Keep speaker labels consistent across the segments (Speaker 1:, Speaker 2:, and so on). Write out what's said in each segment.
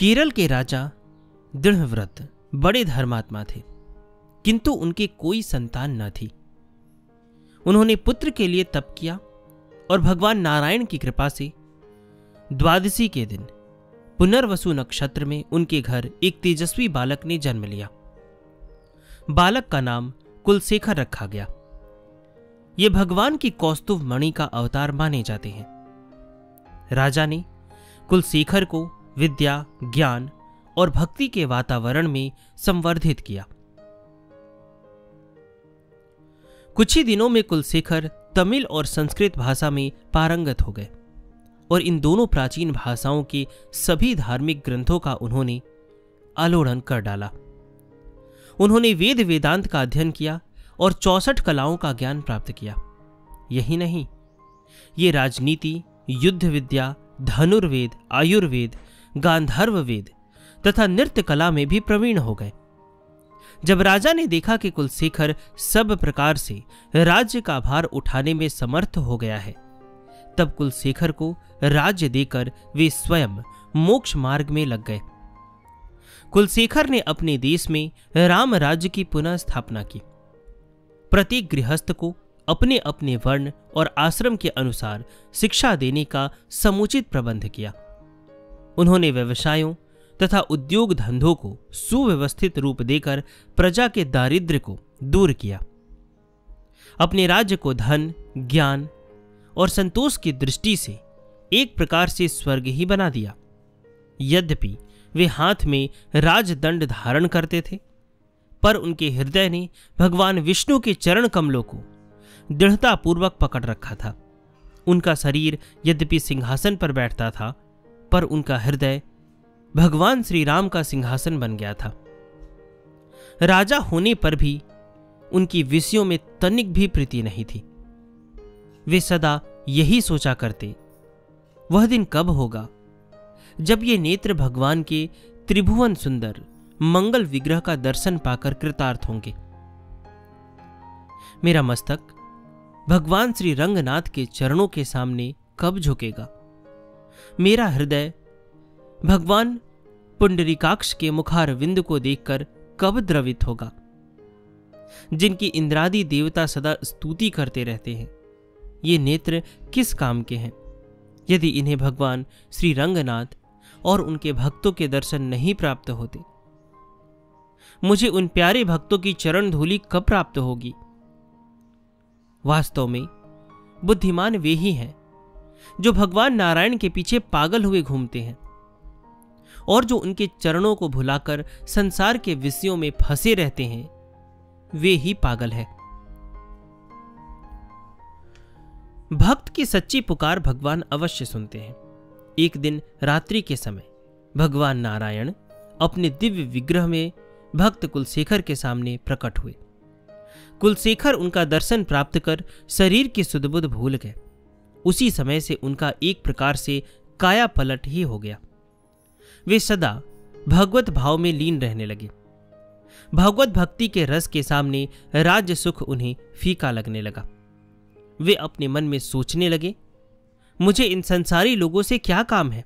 Speaker 1: केरल के राजा दृढ़व्रत बड़े धर्मात्मा थे, किंतु उनके कोई संतान न थी। उन्होंने पुत्र के लिए तप किया और भगवान नारायण की कृपा से द्वादशी के दिन पुनर्वसु नक्षत्र में उनके घर एक तेजस्वी बालक ने जन्म लिया। बालक का नाम कुलशेखर रखा गया। ये भगवान की कौस्तुभ मणि का अवतार माने जाते हैं। राजा ने कुलशेखर को विद्या, ज्ञान और भक्ति के वातावरण में संवर्धित किया। कुछ ही दिनों में कुलशेखर तमिल और संस्कृत भाषा में पारंगत हो गए और इन दोनों प्राचीन भाषाओं के सभी धार्मिक ग्रंथों का उन्होंने आलोड़न कर डाला। उन्होंने वेद वेदांत का अध्ययन किया और 64 कलाओं का ज्ञान प्राप्त किया। यही नहीं, ये राजनीति, युद्ध विद्या, धनुर्वेद, आयुर्वेद, गांधर्व वेद तथा नृत्य कला में भी प्रवीण हो गए। जब राजा ने देखा कि कुलशेखर सब प्रकार से राज्य का भार उठाने में समर्थ हो गया है, तब कुलशेखर को राज्य देकर वे स्वयं मोक्ष मार्ग में लग गए। कुलशेखर ने अपने देश में राम राज्य की पुनः स्थापना की। प्रत्येक गृहस्थ को अपने अपने वर्ण और आश्रम के अनुसार शिक्षा देने का समुचित प्रबंध किया। उन्होंने व्यवसायों तथा उद्योग धंधों को सुव्यवस्थित रूप देकर प्रजा के दारिद्र्य को दूर किया। अपने राज्य को धन, ज्ञान और संतोष की दृष्टि से एक प्रकार से स्वर्ग ही बना दिया। यद्यपि वे हाथ में राजदंड धारण करते थे, पर उनके हृदय ने भगवान विष्णु के चरण कमलों को दृढ़तापूर्वक पकड़ रखा था। उनका शरीर यद्यपि सिंहासन पर बैठता था, पर उनका हृदय भगवान श्री राम का सिंहासन बन गया था। राजा होने पर भी उनकी विषयों में तनिक भी प्रीति नहीं थी। वे सदा यही सोचा करते, वह दिन कब होगा जब ये नेत्र भगवान के त्रिभुवन सुंदर मंगल विग्रह का दर्शन पाकर कृतार्थ होंगे। मेरा मस्तक भगवान श्री रंगनाथ के चरणों के सामने कब झुकेगा? मेरा हृदय भगवान पुंडरीकाक्ष के मुखारविंद को देखकर कब द्रवित होगा? जिनकी इंद्रादि देवता सदा स्तुति करते रहते हैं, ये नेत्र किस काम के हैं यदि इन्हें भगवान श्री रंगनाथ और उनके भक्तों के दर्शन नहीं प्राप्त होते? मुझे उन प्यारे भक्तों की चरण धूलि कब प्राप्त होगी? वास्तव में बुद्धिमान वे ही हैं जो भगवान नारायण के पीछे पागल हुए घूमते हैं और जो उनके चरणों को भुलाकर संसार के विषयों में फंसे रहते हैं, वे ही पागल है। भक्त की सच्ची पुकार भगवान अवश्य सुनते हैं। एक दिन रात्रि के समय भगवान नारायण अपने दिव्य विग्रह में भक्त कुलशेखर के सामने प्रकट हुए। कुलशेखर उनका दर्शन प्राप्त कर शरीर की सुध-बुध भूल गए। उसी समय से उनका एक प्रकार से काया पलट ही हो गया। वे सदा भगवत भाव में लीन रहने लगे। भगवत भक्ति के रस के सामने राज्य सुख उन्हें फीका लगने लगा। वे अपने मन में सोचने लगे, मुझे इन संसारी लोगों से क्या काम है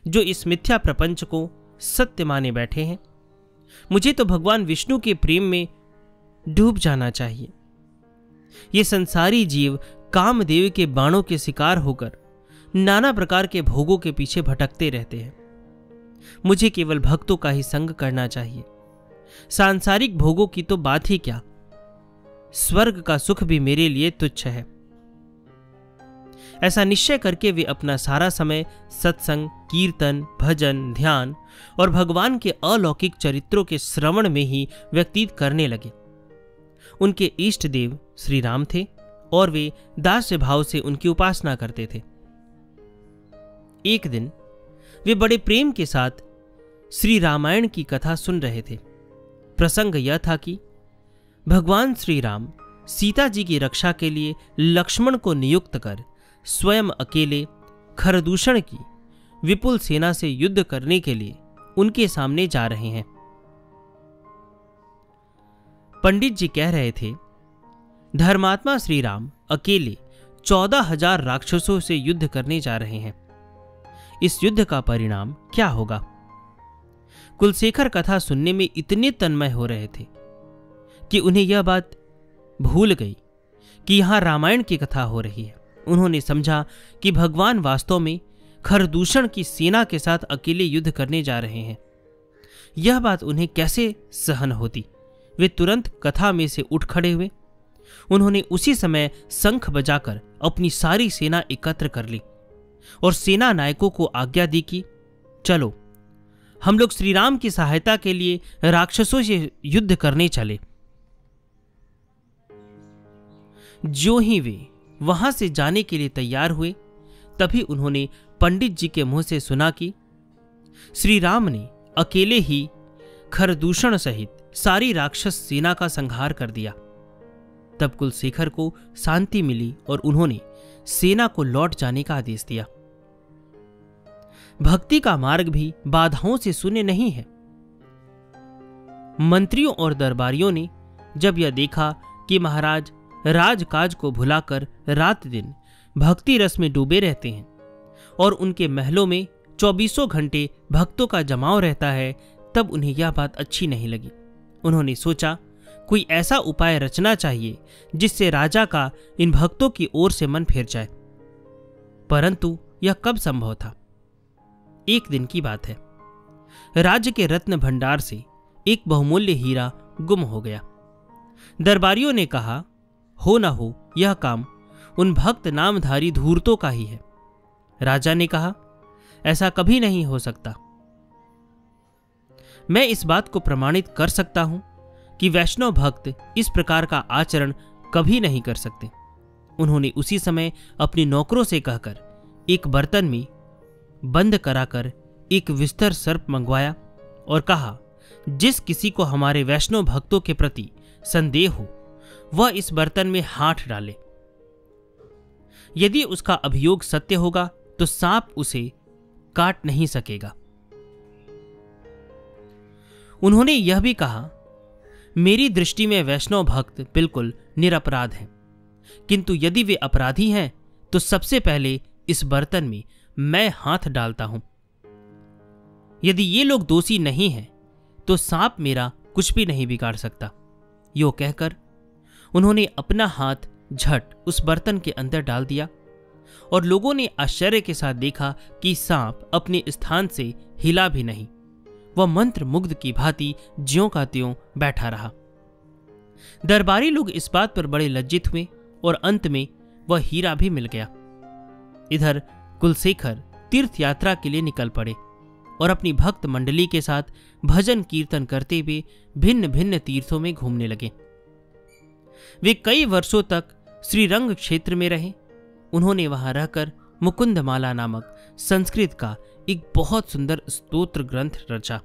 Speaker 1: जो इस मिथ्या प्रपंच को सत्य माने बैठे हैं। मुझे तो भगवान विष्णु के प्रेम में डूब जाना चाहिए। ये संसारी जीव कामदेव के बाणों के शिकार होकर नाना प्रकार के भोगों के पीछे भटकते रहते हैं। मुझे केवल भक्तों का ही संग करना चाहिए। सांसारिक भोगों की तो बात ही क्या, स्वर्ग का सुख भी मेरे लिए तुच्छ है। ऐसा निश्चय करके वे अपना सारा समय सत्संग, कीर्तन, भजन, ध्यान और भगवान के अलौकिक चरित्रों के श्रवण में ही व्यतीत करने लगे। उनके इष्ट देव श्री राम थे और वे दास्य भाव से उनकी उपासना करते थे। एक दिन वे बड़े प्रेम के साथ श्री रामायण की कथा सुन रहे थे। प्रसंग यह था कि भगवान श्री राम सीता जी की रक्षा के लिए लक्ष्मण को नियुक्त कर स्वयं अकेले खरदूषण की विपुल सेना से युद्ध करने के लिए उनके सामने जा रहे हैं। पंडित जी कह रहे थे, धर्मात्मा श्री राम अकेले 14,000 राक्षसों से युद्ध करने जा रहे हैं। इस युद्ध का परिणाम क्या होगा? कुलशेखर कथा सुनने में इतने तन्मय हो रहे थे कि उन्हें यह बात भूल गई कि यहां रामायण की कथा हो रही है। उन्होंने समझा कि भगवान वास्तव में खरदूषण की सेना के साथ अकेले युद्ध करने जा रहे हैं। यह बात उन्हें कैसे सहन होती। वे तुरंत कथा में से उठ खड़े हुए। उन्होंने उसी समय शंख बजाकर अपनी सारी सेना एकत्र कर ली और सेना नायकों को आज्ञा दी कि चलो, हम लोग श्री राम की सहायता के लिए राक्षसों से युद्ध करने चले। जो ही वे वहां से जाने के लिए तैयार हुए, तभी उन्होंने पंडित जी के मुंह से सुना कि श्री राम ने अकेले ही खरदूषण सहित सारी राक्षस सेना का संहार कर दिया। तब कुलशेखर को शांति मिली और उन्होंने सेना को लौट जाने का आदेश दिया। भक्ति का मार्ग भी बाधाओं से शून्य नहीं है। मंत्रियों और दरबारियों ने जब यह देखा कि महाराज राजकाज को भुलाकर रात दिन भक्ति रस में डूबे रहते हैं और उनके महलों में 24 घंटे भक्तों का जमाव रहता है, तब उन्हें यह बात अच्छी नहीं लगी। उन्होंने सोचा कोई ऐसा उपाय रचना चाहिए जिससे राजा का इन भक्तों की ओर से मन फिर जाए। परंतु यह कब संभव था? एक दिन की बात है। राज्य के रत्न भंडार से एक बहुमूल्य हीरा गुम हो गया। दरबारियों ने कहा, हो न हो यह काम उन भक्त नामधारी धूर्तों का ही है। राजा ने कहा, ऐसा कभी नहीं हो सकता। मैं इस बात को प्रमाणित कर सकता हूं कि वैष्णव भक्त इस प्रकार का आचरण कभी नहीं कर सकते। उन्होंने उसी समय अपने नौकरों से कहकर एक बर्तन में बंद कराकर एक विस्तर सर्प मंगवाया और कहा, जिस किसी को हमारे वैष्णव भक्तों के प्रति संदेह हो वह इस बर्तन में हाथ डाले। यदि उसका अभियोग सत्य होगा तो सांप उसे काट नहीं सकेगा। उन्होंने यह भी कहा, मेरी दृष्टि में वैष्णव भक्त बिल्कुल निरपराध हैं, किंतु यदि वे अपराधी हैं तो सबसे पहले इस बर्तन में मैं हाथ डालता हूं। यदि ये लोग दोषी नहीं हैं तो सांप मेरा कुछ भी नहीं बिगाड़ सकता। यो कहकर उन्होंने अपना हाथ झट उस बर्तन के अंदर डाल दिया और लोगों ने आश्चर्य के साथ देखा कि सांप अपने स्थान से हिला भी नहीं। वह मंत्र मुग्ध की भांति ज्यों का त्यों बैठा रहा। दरबारी लोग इस बात पर बड़े लज्जित हुए और अंत में वह हीरा भी मिल गया। इधर कुलशेखर तीर्थ यात्रा के लिए निकल पड़े और अपनी भक्त मंडली के साथ भजन कीर्तन करते हुए भिन्न भिन्न तीर्थों में घूमने लगे। वे कई वर्षों तक श्रीरंग क्षेत्र में रहे। उन्होंने वहां रहकर मुकुंदमाला नामक संस्कृत का एक बहुत सुंदर स्तोत्र ग्रंथ रचा,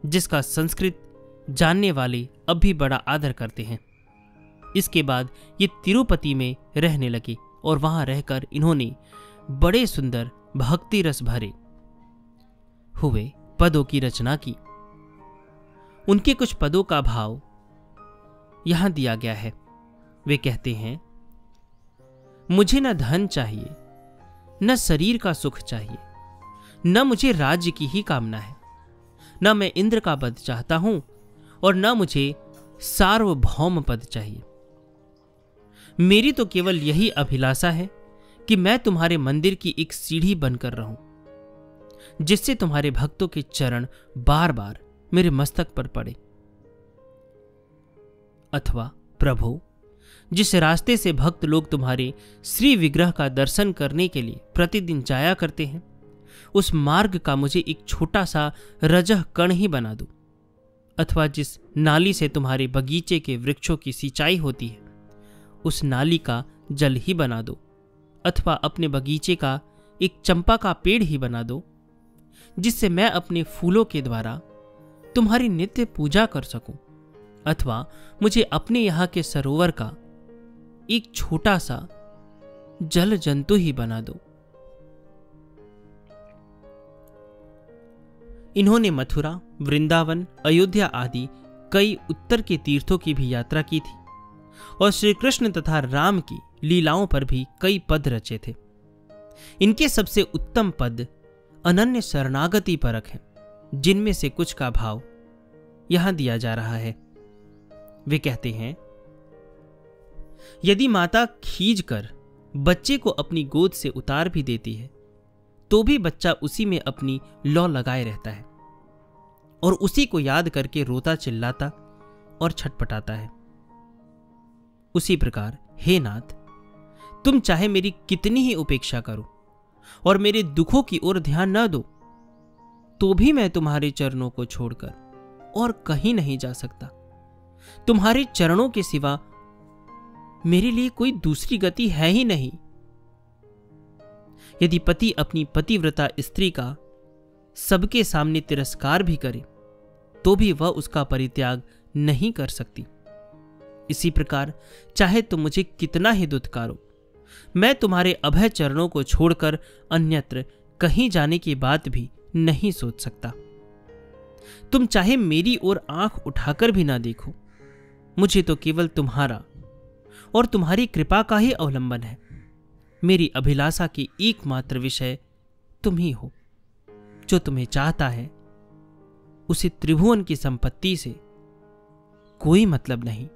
Speaker 1: जिसका संस्कृत जानने वाले अब भी बड़ा आदर करते हैं। इसके बाद ये तिरुपति में रहने लगे और वहां रहकर इन्होंने बड़े सुंदर भक्ति रस भरे हुए पदों की रचना की। उनके कुछ पदों का भाव यहां दिया गया है। वे कहते हैं, मुझे न धन चाहिए, न शरीर का सुख चाहिए, न मुझे राज्य की ही कामना है, न मैं इंद्र का पद चाहता हूं और न मुझे सार्वभौम पद चाहिए। मेरी तो केवल यही अभिलाषा है कि मैं तुम्हारे मंदिर की एक सीढ़ी बनकर रहूं, जिससे तुम्हारे भक्तों के चरण बार बार मेरे मस्तक पर पड़े। अथवा प्रभु, जिस रास्ते से भक्त लोग तुम्हारे श्री विग्रह का दर्शन करने के लिए प्रतिदिन जाया करते हैं, उस मार्ग का मुझे एक छोटा सा रजह कण ही बना दो। अथवा जिस नाली से तुम्हारे बगीचे के वृक्षों की सिंचाई होती है, उस नाली का जल ही बना दो। अथवा अपने बगीचे का एक चंपा का पेड़ ही बना दो, जिससे मैं अपने फूलों के द्वारा तुम्हारी नित्य पूजा कर सकूं। अथवा मुझे अपने यहाँ के सरोवर का एक छोटा सा जल जंतु ही बना दो। इन्होंने मथुरा, वृंदावन, अयोध्या आदि कई उत्तर के तीर्थों की भी यात्रा की थी और श्री कृष्ण तथा राम की लीलाओं पर भी कई पद रचे थे। इनके सबसे उत्तम पद अनन्य शरणागति परक हैं, जिनमें से कुछ का भाव यहां दिया जा रहा है। वे कहते हैं, यदि माता खींचकर बच्चे को अपनी गोद से उतार भी देती है तो भी बच्चा उसी में अपनी लौ लगाए रहता है और उसी को याद करके रोता चिल्लाता और छटपटाता है। उसी प्रकार हे नाथ, तुम चाहे मेरी कितनी ही उपेक्षा करो और मेरे दुखों की ओर ध्यान न दो, तो भी मैं तुम्हारे चरणों को छोड़कर और कहीं नहीं जा सकता। तुम्हारे चरणों के सिवा मेरे लिए कोई दूसरी गति है ही नहीं। यदि पति अपनी पतिव्रता स्त्री का सबके सामने तिरस्कार भी करे तो भी वह उसका परित्याग नहीं कर सकती। इसी प्रकार चाहे तुम मुझे कितना ही दुत्कारो, मैं तुम्हारे अभय चरणों को छोड़कर अन्यत्र कहीं जाने की बात भी नहीं सोच सकता। तुम चाहे मेरी ओर आंख उठाकर भी ना देखो, मुझे तो केवल तुम्हारा और तुम्हारी कृपा का ही अवलंबन है। मेरी अभिलाषा की एकमात्र विषय तुम ही हो। जो तुम्हें चाहता है उसे त्रिभुवन की संपत्ति से कोई मतलब नहीं।